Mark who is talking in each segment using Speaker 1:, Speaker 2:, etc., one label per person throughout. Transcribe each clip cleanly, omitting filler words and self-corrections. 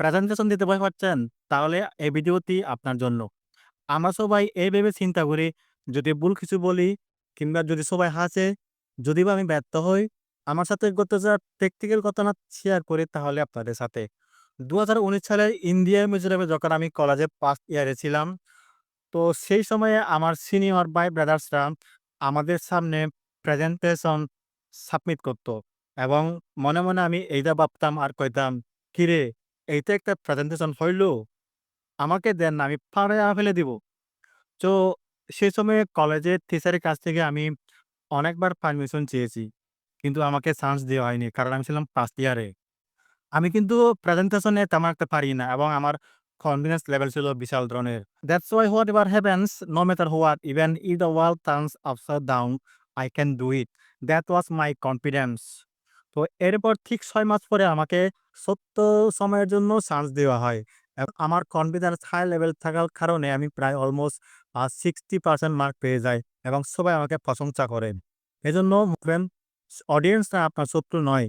Speaker 1: Presentation দিতে ভয় পাচ্ছেন? তাহলে এই ভিডিওটি আপনার জন্য। আমরা সবাই এই ভেবে চিন্তা করি, যদি ভুল কিছু বলি কিংবা যদি সবাই হাসে, যদি বা আমি ব্যর্থ হই, আমার সাথে ঘটে যাওয়া প্র্যাকটিক্যাল ঘটনা শেয়ার করি তাহলে আপনাদের সাথে। ২০১৯ সালে ইন্ডিয়া মিজোরামে যখন আমি কলেজে ফার্স্ট ইয়ারে ছিলাম, তো সেই সময়ে আমার সিনিয়র ভাই ব্রাদার্সরা আমাদের সামনে প্রেজেন্টেশন সাবমিট করত এবং মনে, মনে আমি এইটা ভাবতাম আর কইতাম, "কিরে এইটা একটা প্রেজেন্টেশন হইল? আমাকে দেন না আমি ফাঁড়াইয়া ফেলে দিব।" তো সে সময়ে কলেজের টিচারের কাছ থেকে আমি অনেকবার পারমিশন চেয়েছি। কিন্তু আমাকে চান্স দেওয়া হয়নি। কারণ আমি ছিলাম ফার্স্ট ইয়ারে। আমি কিন্তু প্রেজেন্টেশন এ তেমন একটা পারি না এবং আমার কনফিডেন্স লেভেল ছিল বিশাল ধরনের। That's why whatever happens, no matter what, even if the world turns upside down, I can do it. That was my confidence. তো এরপর ঠিক ৬ মাস পরে আমাকে ছোট্ট সময়ের জন্য চান্স দেওয়া হয়। আমার কনফিডেন্স হাই লেভেল থাকার কারণে আমি প্রায় অলমোস্ট 60% মার্ক পেয়ে যাই এবং সবাই আমাকে প্রশংসা করেন। এজন্য দেখবেন অডিয়েন্সরা আপনার শত্রু নয়।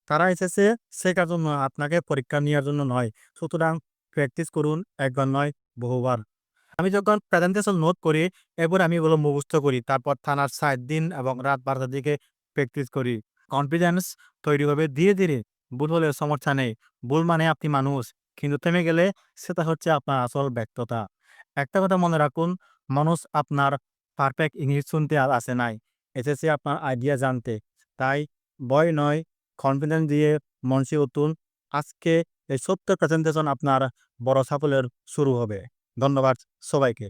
Speaker 1: তারা এসেছে শেখার জন্য, আপনাকে পরীক্ষা নেওয়ার জন্য নয়। সুতরাং প্র্যাকটিস করুন, একবার নয় বহুবার। আমি যখন প্রেজেন্টেশন নোট করি, এরপর আমি এগুলো মুখস্থ করি। তারপর টানা ৬০ দিন এবং রাত ১২ টার দিকে প্র্যাকটিস করি। কনফিডেন্স তৈরি হবে ধীরে, ধীরে। ভুল হলেও সমস্যা নেই। ভুল মানে আপনি মানুষ। কিন্তু থেমে গেলে সেটা হচ্ছে আপনার আসল ব্যর্থতা। একটা কথা মনে রাখুন, মানুষ আপনার পারফেক্ট ইংলিশ শুনতে আর আসে নাই। এসেছে আপনার আইডিয়া জানতে। তাই ভয় নয়, কনফিডেন্স দিয়ে মঞ্চে উঠুন। আজকে এই ছোট্ট প্রেজেন্টেশন আপনার বড় সাফল্যের শুরু হবে। ধন্যবাদ সবাইকে।